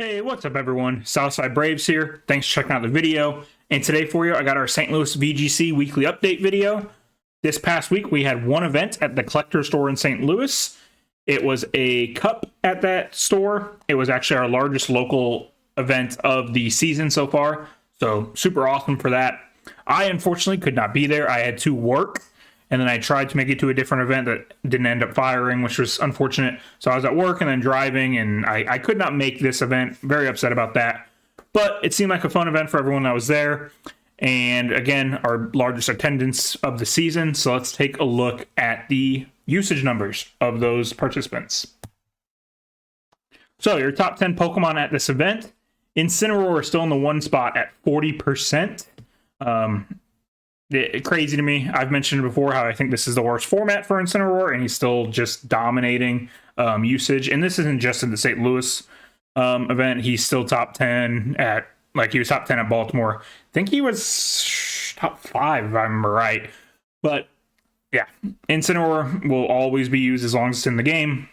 Hey, what's up everyone? Southside Braves here. Thanks for checking out the video. And today for you, I got our St. Louis VGC weekly update video. This past week, we had one event at the Collector store in St. Louis. It was a cup at that store. It was actually our largest local event of the season so far. So super awesome for that. I unfortunately could not be there. I had to work. And then I tried to make it to a different event that didn't end up firing, which was unfortunate. So I was at work and then driving, and I could not make this event. Very upset about that. But it seemed like a fun event for everyone that was there. And again, our largest attendance of the season. So let's take a look at the usage numbers of those participants. So your top 10 Pokemon at this event. Incineroar is still in the one spot at 40%. Crazy to me. I've mentioned before how I think this is the worst format for Incineroar, and he's still just dominating usage. And this isn't just in the St. Louis event. He's still top 10 at, he was top 10 at Baltimore. I think he was top 5, if I remember right. But yeah, Incineroar will always be used as long as it's in the game.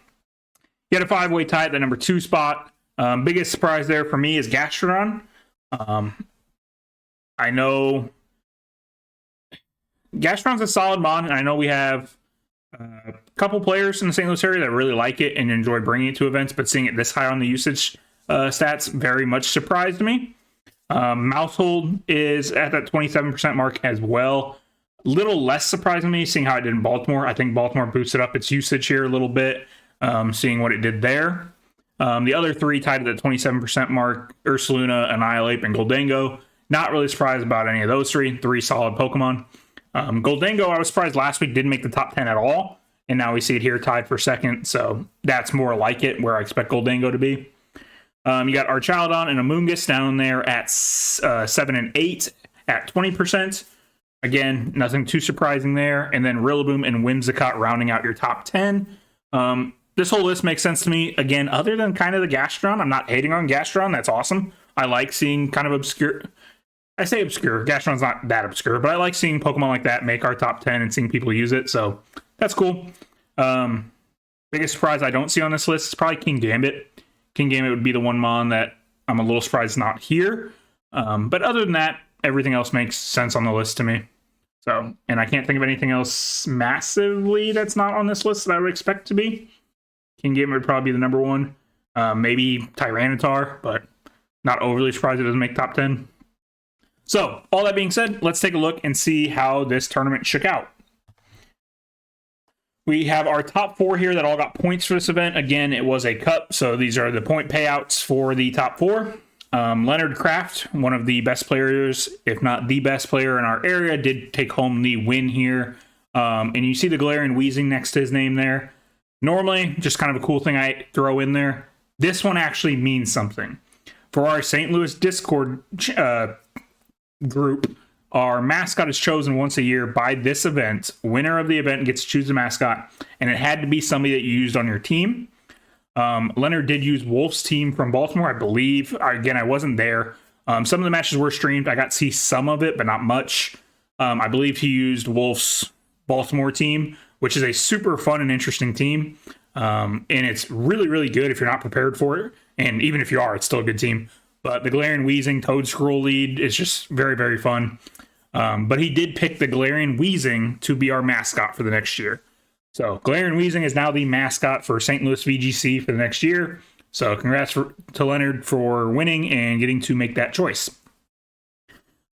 He had a 5-way tie at the number 2 spot. Biggest surprise there for me is Gastrodon. I know Gastrodon's a solid mon, and I know we have a couple players in the St. Louis area that really like it and enjoy bringing it to events, but seeing it this high on the usage stats very much surprised me. Mousehold is at that 27% mark as well. A little less surprising me seeing how it did in Baltimore. I think Baltimore boosted up its usage here a little bit, seeing what it did there. The other three tied at the 27% mark, Ursaluna, Annihilate, and Goldango. Not really surprised about any of those three solid Pokemon. Goldango, I was surprised last week didn't make the top 10 at all, and now we see it here tied for second, so that's more like it, where I expect Goldango to be. You got Archaludon and Amoonguss down there at 7 and 8 at 20%. Again, nothing too surprising there. And then Rillaboom and Whimsicott rounding out your top 10. This whole list makes sense to me. Again, other than kind of the Gastrodon, I'm not hating on Gastrodon. That's awesome. I like seeing kind of obscure... I say obscure. Gastrodon's not that obscure, but I like seeing Pokemon like that make our top 10 and seeing people use it, so that's cool. Biggest surprise I don't see on this list is probably King Gambit. King Gambit would be the one mon that I'm a little surprised is not here. But other than that, everything else makes sense on the list to me. So, and I can't think of anything else massively that's not on this list that I would expect to be. King Gambit would probably be the number one. Maybe Tyranitar, but not overly surprised it doesn't make top 10. So, all that being said, let's take a look and see how this tournament shook out. We have our top 4 here that all got points for this event. Again, it was a cup, so these are the point payouts for the top 4. Leonard Kraft, one of the best players, if not the best player in our area, did take home the win here. And you see the Galarian Weezing next to his name there. Normally, just kind of a cool thing I throw in there. This one actually means something. For our St. Louis Discord group, our mascot is chosen once a year by this event. Winner of the event gets to choose a mascot, and it had to be somebody that you used on your team. Leonard did use Wolf's team from Baltimore, I believe. Again, I wasn't there. Some of the matches were streamed. I got to see some of it, but not much. I believe he used Wolf's Baltimore team, which is a super fun and interesting team. And it's really, really good if you're not prepared for it. And even if you are, it's still a good team. But the Galarian Weezing Toad Scroll lead is just very, very fun. But he did pick the Galarian Weezing to be our mascot for the next year. So Galarian Weezing is now the mascot for St. Louis VGC for the next year. So congrats to Leonard for winning and getting to make that choice.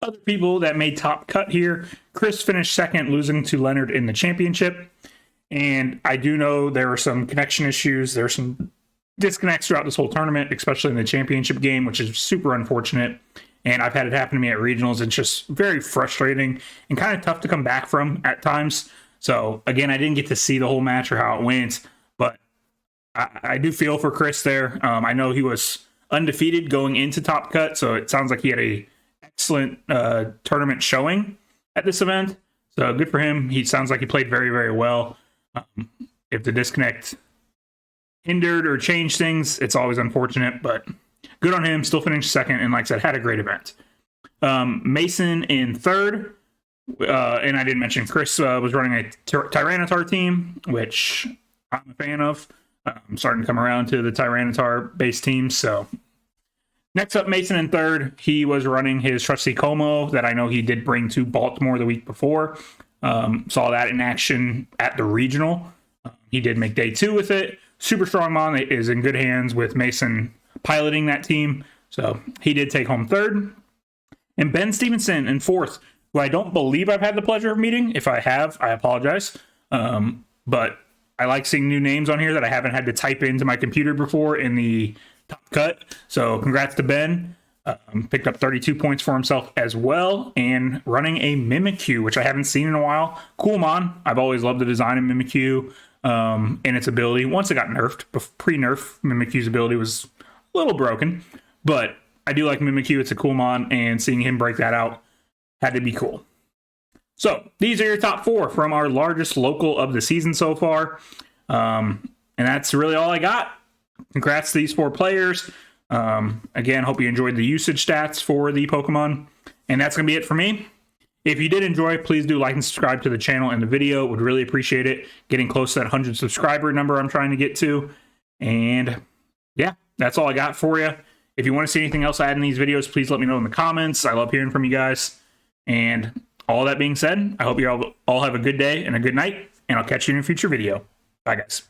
Other people that made top cut here, Chris finished second, losing to Leonard in the championship. And I do know there were some connection issues. There were some disconnects throughout this whole tournament, especially in the championship game, which is super unfortunate. And I've had it happen to me at regionals. It's just very frustrating and kind of tough to come back from at times. So again, I didn't get to see the whole match or how it went, but I do feel for Chris there. I know he was undefeated going into Top Cut, so it sounds like he had a excellent tournament showing at this event. So good for him. He sounds like he played very, very well. If the disconnect hindered or changed things, it's always unfortunate, but good on him. Still finished second, and like I said, had a great event. Mason in third, and I didn't mention Chris was running a Tyranitar team, which I'm a fan of. I'm starting to come around to the Tyranitar base team, so Next up, Mason in third. He was running his trusty Como that I know he did bring to Baltimore the week before. Saw that in action at the regional. He did make day 2 with it. Super strong mon, is in good hands with Mason piloting that team. So he did take home third. And Ben Stevenson in fourth, who I don't believe I've had the pleasure of meeting. If I have, I apologize. But I like seeing new names on here that I haven't had to type into my computer before in the top cut. So congrats to Ben. Picked up 32 points for himself as well, and running a Mimikyu, which I haven't seen in a while. Cool mon. I've always loved the design of Mimikyu and its ability. Once it got nerfed, pre-nerf, Mimikyu's ability was a little broken, but I do like Mimikyu. It's a cool mon, and seeing him break that out had to be cool. So these are your top 4 from our largest local of the season so far. And that's really all I got. Congrats to these 4 players. Again, hope you enjoyed the usage stats for the Pokemon. And that's going to be it for me. If you did enjoy, please do like and subscribe to the channel and the video. Would really appreciate it. Getting close to that 100 subscriber number I'm trying to get to. And yeah, that's all I got for you. If you want to see anything else I add in these videos, please let me know in the comments. I love hearing from you guys. And all that being said, I hope you all have a good day and a good night. And I'll catch you in a future video. Bye, guys.